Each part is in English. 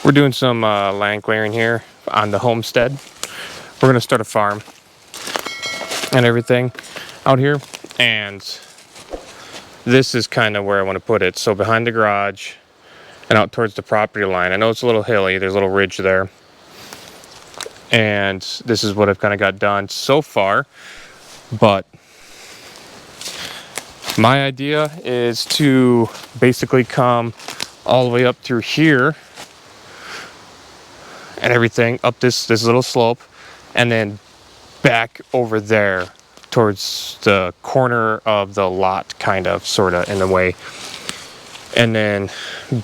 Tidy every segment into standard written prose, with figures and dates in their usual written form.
We're doing some land clearing here on the homestead. We're gonna start a farm and everything out here, and this is kind of where I want to put it. So behind the garage and out towards the property line. I know it's a little hilly, there's a little ridge there, and this is what I've kind of got done so far. But my idea is to basically come all the way up through here and everything up this little slope, and then back over there towards the corner of the lot, kind of, sort of, in a way, and then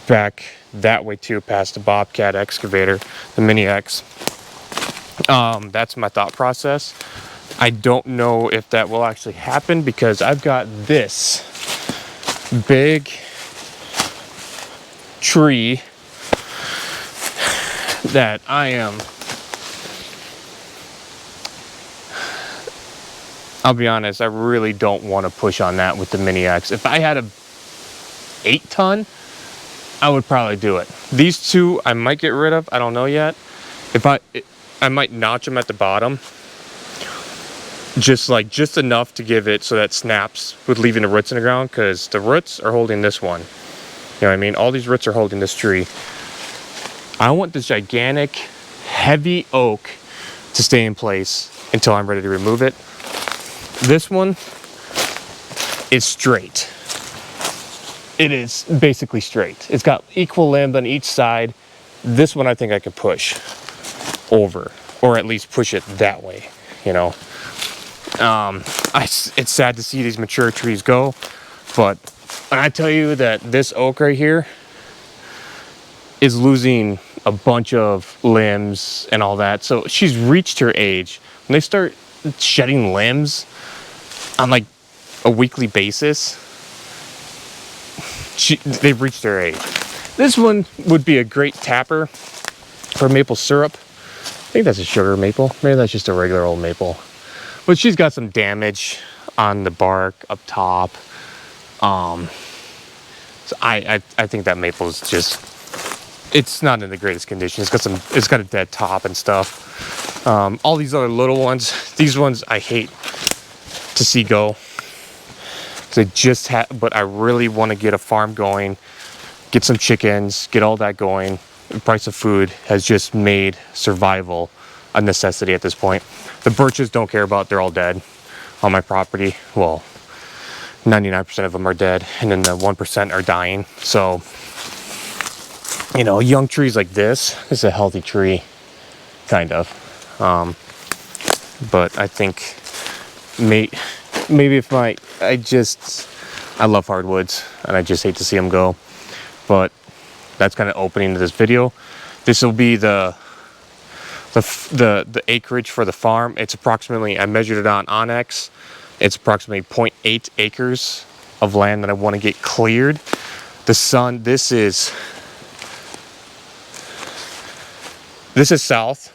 back that way too, past the Bobcat excavator, the Mini X. That's my thought process. I don't know if that will actually happen because I've got this big tree that I'll be honest, I really don't want to push on that with the Mini X. If I had a 8-ton, I would probably do it. These two I might get rid of, I don't know yet. I might notch them at the bottom, just enough to give it so that snaps with leaving the roots in the ground, because the roots are holding this one. You know what I mean? All these roots are holding this tree. I want this gigantic, heavy oak to stay in place until I'm ready to remove it. This one is straight. It is basically straight. It's got equal limbs on each side. This one I think I could push over, or at least push it that way, you know. It's sad to see these mature trees go, but when I tell you that this oak right here is losing a bunch of limbs and all that, so she's reached her age. When they start shedding limbs on like a weekly basis, they've reached their age. This one would be a great tapper for maple syrup. I think that's a sugar maple. Maybe that's just a regular old maple. But she's got some damage on the bark up top. So I think that maple is just, it's not in the greatest condition. It's got a dead top and stuff. All these other little ones, these ones I hate to see go. But I really want to get a farm going, get some chickens, get all that going. The price of food has just made survival a necessity at this point. The birches don't care about, they're all dead on my property. Well, 99% of them are dead, and then the 1% are dying. So, you know, young trees like this is a healthy tree, kind of. But I think maybe if I love hardwoods, and I just hate to see them go. But that's kind of opening to this video. This will be the acreage for the farm. It's approximately, I measured it on Onyx, it's approximately 0.8 acres of land that I want to get cleared. This is south,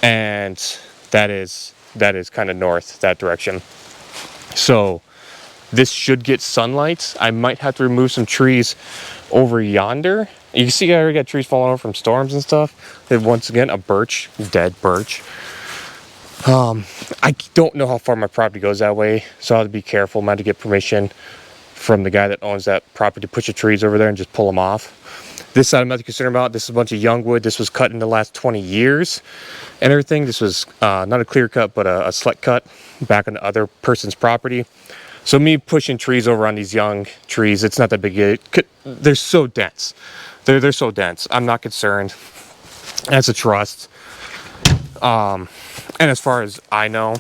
and that is kind of north, that direction. So this should get sunlight. I might have to remove some trees over yonder. You can see I already got trees falling over from storms and stuff. Then once again, a birch, dead birch. I don't know how far my property goes that way, so I have to be careful. I have to get permission from the guy that owns that property to push the trees over there and just pull them off. This side I'm not concerned about. This is a bunch of young wood. This was cut in the last 20 years and everything. This was not a clear cut, but a select cut back on the other person's property. So me pushing trees over on these young trees, it's not that big. They're so dense. They're so dense. I'm not concerned. That's a trust. And as far as I know,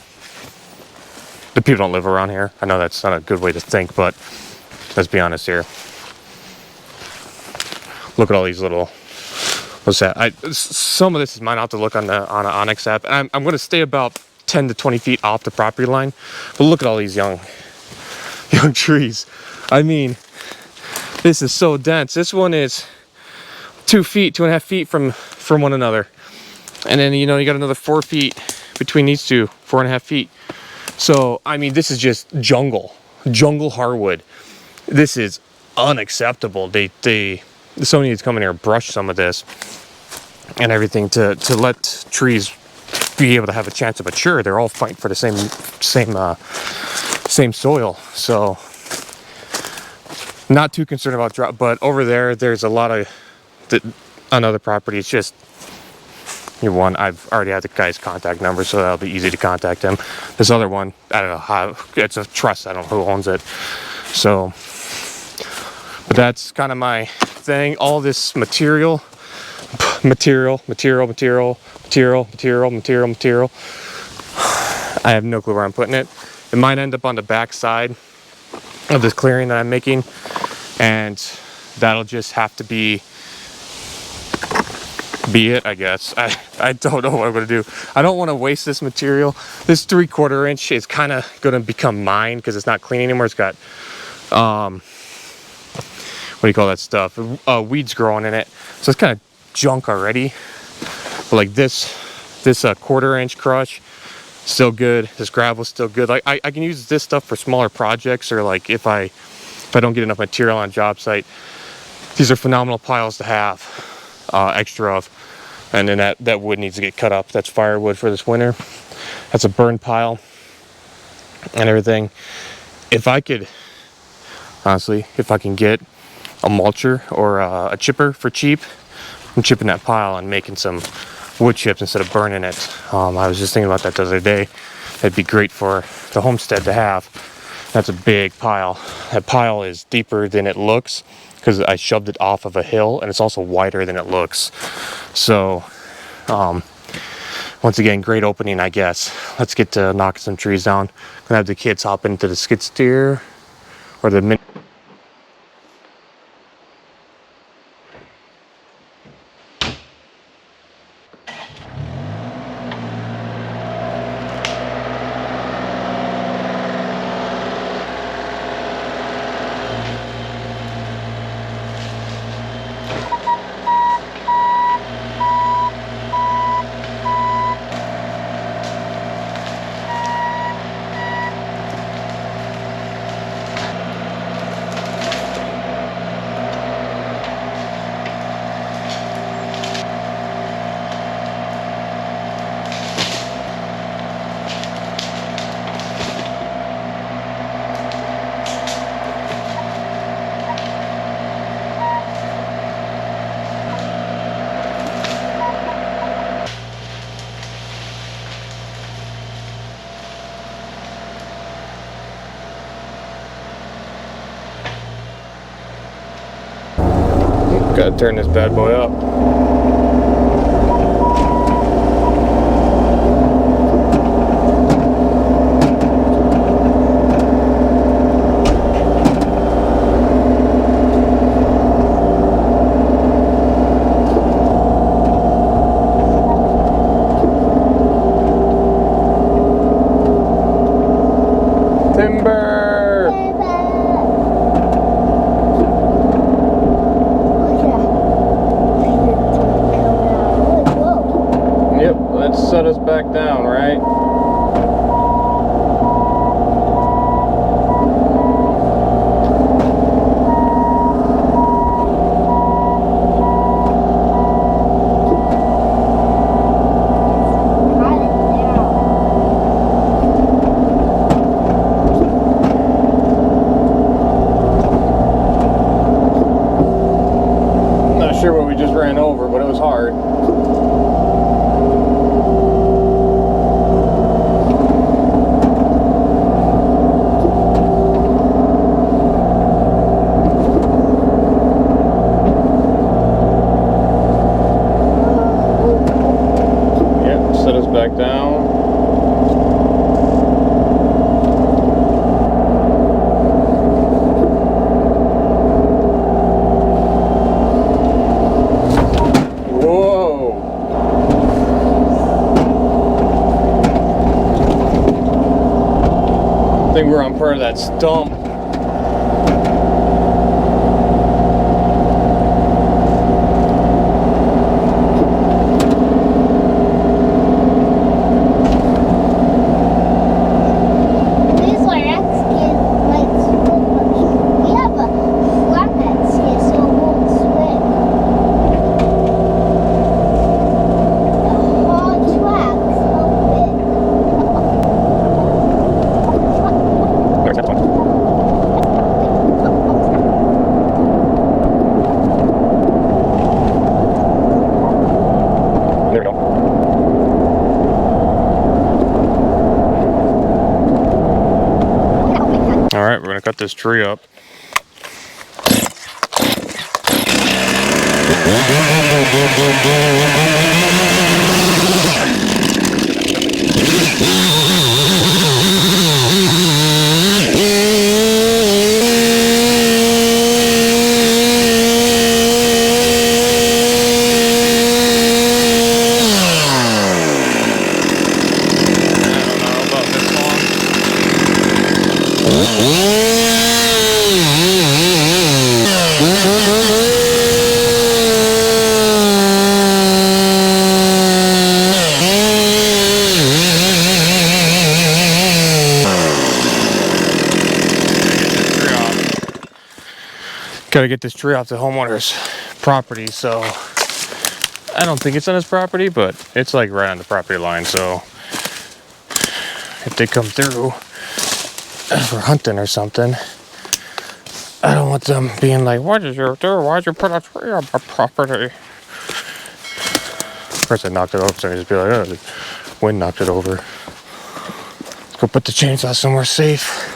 the people don't live around here. I know that's not a good way to think, but let's be honest here. Look at all these little, what's that? Some of this is mine. I'll have to look on an Onyx app. And I'm going to stay about 10 to 20 feet off the property line. But look at all these young trees. I mean, this is so dense. This one is 2.5 feet from one another, and then you got another 4 feet between these two, 4.5 feet. So I mean, this is just jungle hardwood. This is unacceptable. somebody needs to come in here and brush some of this and everything to let trees be able to have a chance to mature. They're all fighting for the same soil. So not too concerned about drought. But over there's a lot of another property. It's just one. I've already had the guy's contact number, so that'll be easy to contact him. This other one, I don't know how. It's a trust. I don't know who owns it. So, but that's kind of my thing. All this material. I have no clue where I'm putting it. It might end up on the back side of this clearing that I'm making, and that'll just have to be it, I guess. I don't know what I'm gonna do. I don't want to waste this material. This 3/4 inch is kind of gonna become mine because it's not clean anymore. It's got what do you call that stuff, weeds growing in it, so it's kind of junk already. But like this 1/4 inch crush, still good. This gravel's still good. Like I can use this stuff for smaller projects, or like if I don't get enough material on a job site. These are phenomenal piles to have extra of. And then that wood needs to get cut up. That's firewood for this winter. That's a burn pile and everything. If I could, honestly, if I can get a mulcher or a chipper for cheap, I'm chipping that pile and making some wood chips instead of burning it. I was just thinking about that the other day. That'd be great for the homestead to have. That's a big pile. That pile is deeper than it looks because I shoved it off of a hill, and it's also wider than it looks. So, once again, great opening, I guess. Let's get to knocking some trees down. Gonna have the kids hop into the skid steer or the mini. Gotta turn this bad boy up. Set us back down, right? Not sure what we just ran over, but it was hard. Back down. Whoa. I think we're on part of that stump. cut this tree up. Gotta get this tree off the homeowner's property, so I don't think it's on his property, but it's like right on the property line, so if they come through for hunting or something, I don't want them being like, what is your there? Why'd you put a tree on my property? Of course I knocked it over, so I just be like, oh, the wind knocked it over. Let's go put the chainsaw somewhere safe.